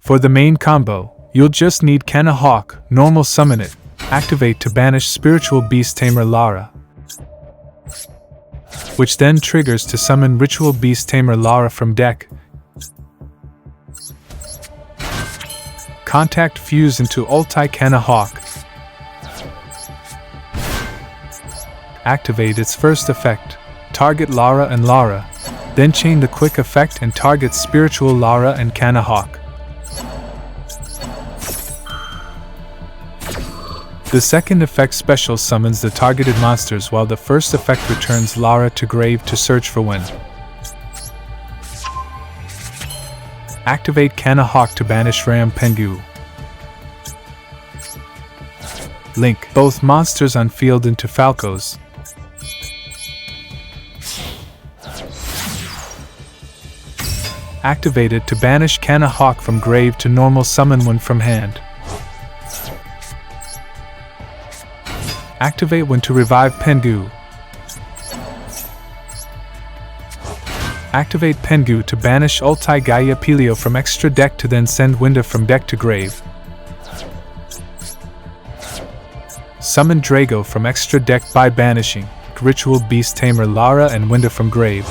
For the main combo, you'll just need Cannahawk, normal summon it, activate to banish Spiritual Beast Tamer Lara, which then triggers to summon Ritual Beast Tamer Lara from deck. Contact Fuse into Ulti Cannahawk. Activate its first effect, target Lara and Lara, then chain the quick effect and target Spiritual Lara and Cannahawk. The second effect special summons the targeted monsters while the first effect returns Lara to grave to search for win. Activate Cannahawk to banish Rampengu. Link both monsters on field into Falcos. Activate it to banish Cannahawk from grave to normal summon one from hand. Activate when to revive Pengu. Activate Pengu to banish Ulti Gaia Pelio from extra deck to then send Winda from deck to grave. Summon Drago from extra deck by banishing Ritual Beast Tamer Lara and Winda from grave.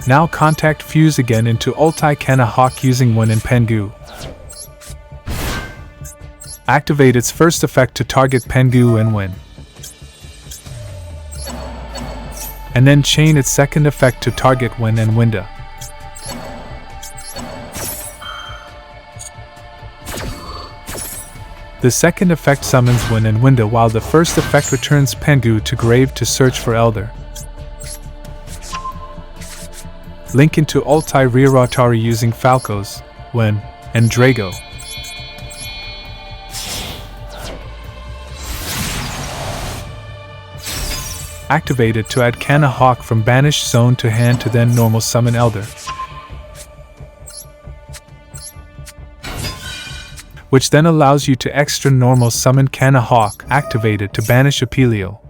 Now contact Fuse again into Ulti Cannahawk using Win and Pengu. Activate its first effect to target Pengu and Win. And then chain its second effect to target Win and Winda. The second effect summons Win and Winda while the first effect returns Pengu to grave to search for Elder. Link into Ulti Ryotari using Falcos, Win, and Drago. Activate it to add Cannahawk from banished zone to hand to then normal summon Elder, which then allows you to extra normal summon Cannahawk, activated to banish Apelio.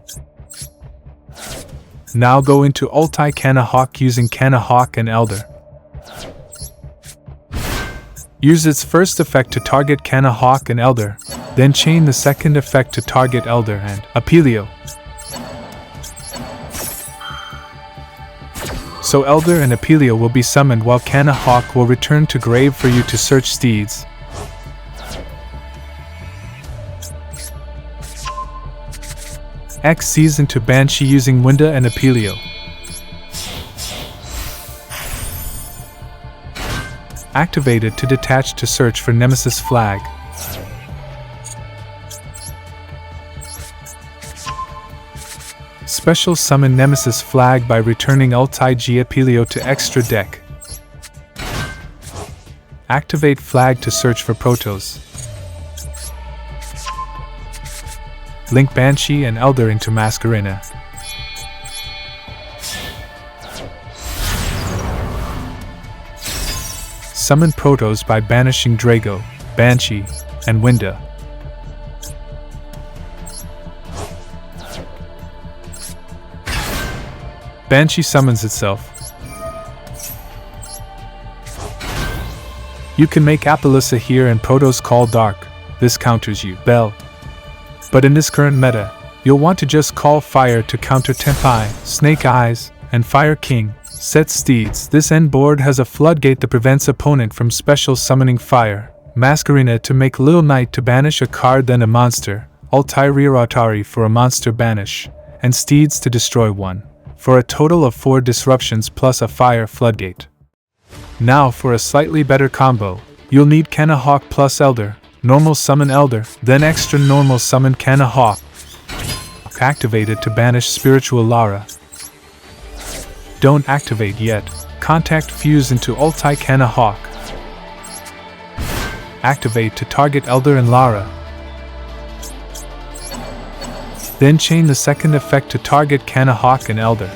Now go into Ulti Cannahawk using Cannahawk and Elder. Use its first effect to target Cannahawk and Elder, then chain the second effect to target Elder and Apelio. So Elder and Apelio will be summoned while Cannahawk will return to grave for you to search steeds. X sees into Banshee using Winda and Apelio. Activated to detach to search for Nemesis Flag. Special summon Nemesis Flag by returning Ulti G Apelio to extra deck. Activate Flag to search for Protos. Link Banshee and Elder into Masquerena. Summon Protos by banishing Drago, Banshee, and Winda. Banshee summons itself. You can make Apelissa here and Protos call Dark, this counters you, Bell. But in this current meta, you'll want to just call Fire to counter Tempai, Snake Eyes, and Fire King, set steeds. This end board has a floodgate that prevents opponent from special summoning Fire, Masquerena to make Lil Knight to banish a card then a monster, Ulti Ryotari for a monster banish, and steeds to destroy one, for a total of 4 disruptions plus a Fire floodgate. Now for a slightly better combo, you'll need Cannahawk plus Elder, normal summon Elder, then extra normal summon Cannahawk. Activated to banish Spiritual Lara. Don't activate yet. Contact Fuse into Ulti Cannahawk. Activate to target Elder and Lara. Then chain the second effect to target Cannahawk and Elder.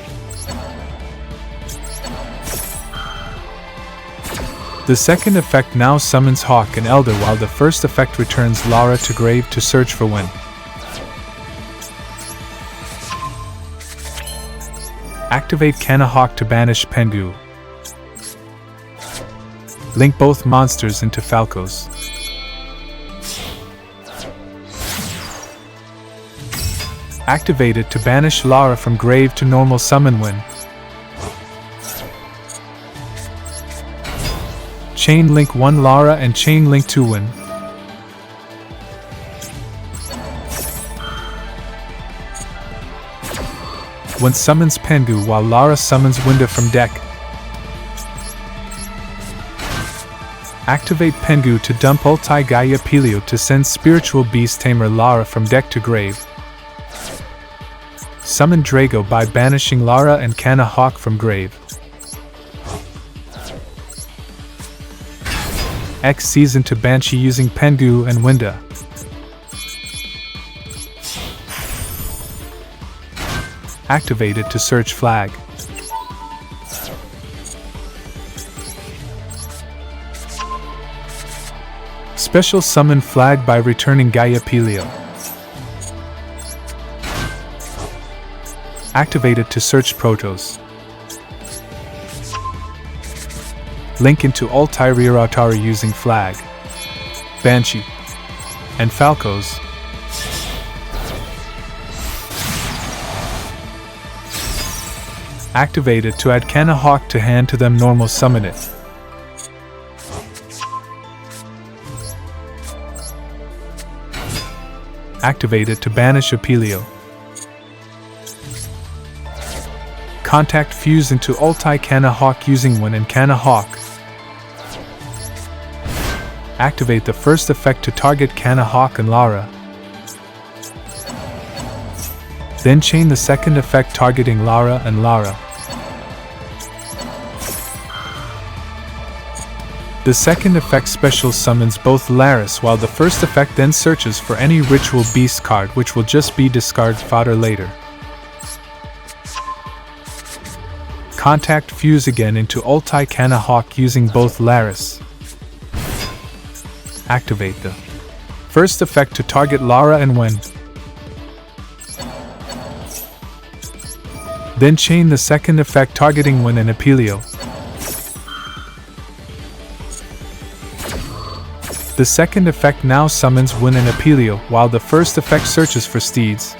The second effect now summons Hawk and Elder while the first effect returns Lara to grave to search for Win. Activate Cannahawk to banish Pengu. Link both monsters into Falcos. Activate it to banish Lara from grave to normal summon when Chain Link 1 Lara and Chain Link 2 when summons Pengu while Lara summons Winda from deck. Activate Pengu to dump ulti Gaia Pelio to send Spiritual Beast Tamer Lara from deck to grave. Summon Drago by banishing Lara and Cannahawk from grave. X Season to Banshee using Pengu and Winda. Activate it to search flag. Special summon flag by returning Gaia Pelio. Activate it to search Protoss. Link into ulti Atari using flag, Banshee, and Falcos. Activate it to add Cannahawk to hand to them normal summon it. Activate it to banish Apelio. Contact Fuse into ulti Cannahawk using Win and Cannahawk. Activate the first effect to target Cannahawk and Lara. Then chain the second effect targeting Lara and Lara. The second effect special summons both Laris while the first effect then searches for any Ritual Beast card which will just be discard fodder later. Contact Fuse again into ulti Cannahawk using both Laris. Activate the first effect to target Lara and Wen. Then chain the second effect targeting Wen and Apelio. The second effect now summons Win and Apelio while the first effect searches for Steeds.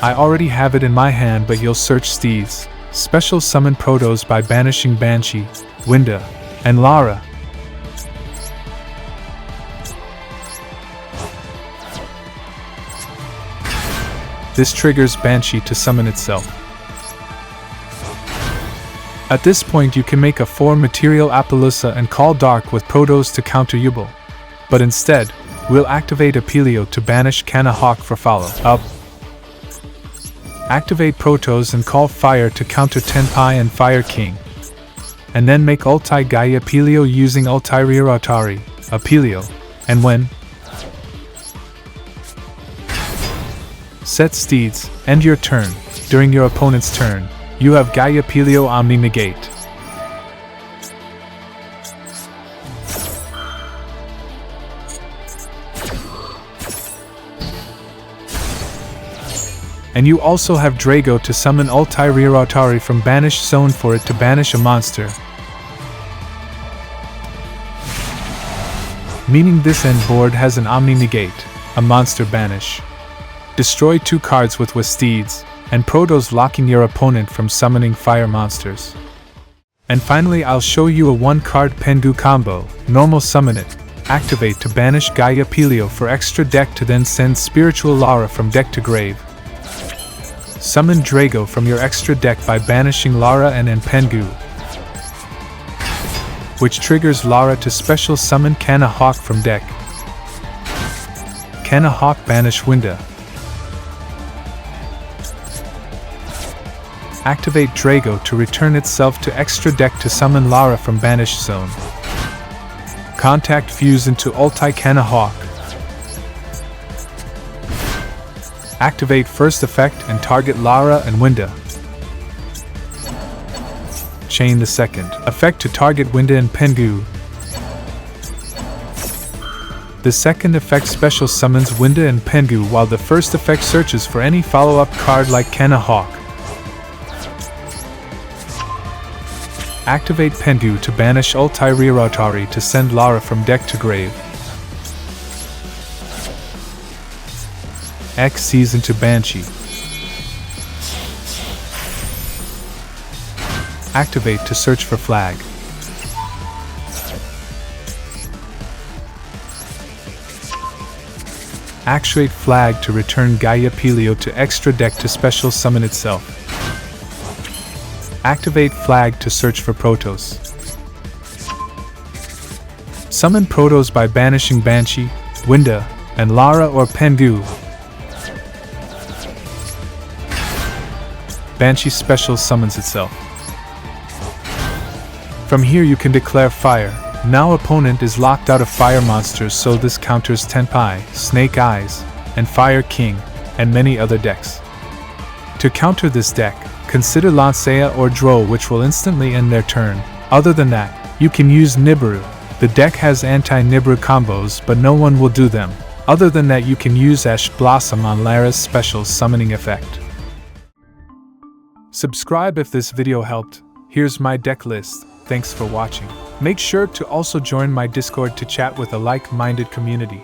I already have it in my hand, but you'll search Steeds. Special summon Protoss by banishing Banshee, Winda, and Lara. This triggers Banshee to summon itself. At this point you can make a 4 material Appaloosa and call Dark with Protoss to counter yugioh. But instead, we'll activate Apelio to banish Cannahawk for follow-up. Activate Protoss and call Fire to counter Tenpai and Fire King. And then make ulti Gaia Pelio using ulti Atari, Apelio, and Wen. Set Steeds, end your turn. During your opponent's turn, you have Gaia Pelio Omni Negate. And you also have Drago to summon ulti Atari from Banish Zone for it to banish a monster. Meaning this end board has an Omni Negate, a monster banish. Destroy 2 cards with Steeds, and Protoss locking your opponent from summoning fire monsters. And finally I'll show you a 1-card Rampengu Combo, normal summon it, activate to banish Gaia Pelio for extra deck to then send Spiritual Lara from deck to grave. Summon Drago from your extra deck by banishing Lara and Rampengu, which triggers Lara to special summon Cannahawk from deck. Cannahawk banish Winda. Activate Drago to return itself to extra deck to summon Lara from Banish Zone. Contact Fuse into ulti Cannahawk. Activate first effect and target Lara and Winda. Chain the second effect to target Winda and Rampengu. The second effect special summons Winda and Rampengu while the first effect searches for any follow-up card like Cannahawk. Activate Pengu to banish Ulti Rirotari to send Lara from deck to grave. X Season to Banshee. Activate to search for flag. Actuate flag to return Gaia Pelio to extra deck to special summon itself. Activate flag to search for Protoss. Summon Protoss by banishing Banshee, Winda, and Lara or Pengu. Banshee special summons itself. From here you can declare fire. Now opponent is locked out of fire monsters, so this counters Tenpai, Snake Eyes, and Fire King, and many other decks. To counter this deck, consider Lancea or Dro, which will instantly end their turn. Other than that, you can use Nibiru. The deck has anti-Nibiru combos, but no one will do them. Other than that, you can use Ash Blossom on Lara's special summoning effect. Subscribe if this video helped. Here's my deck list. Thanks for watching. Make sure to also join my Discord to chat with a like-minded community.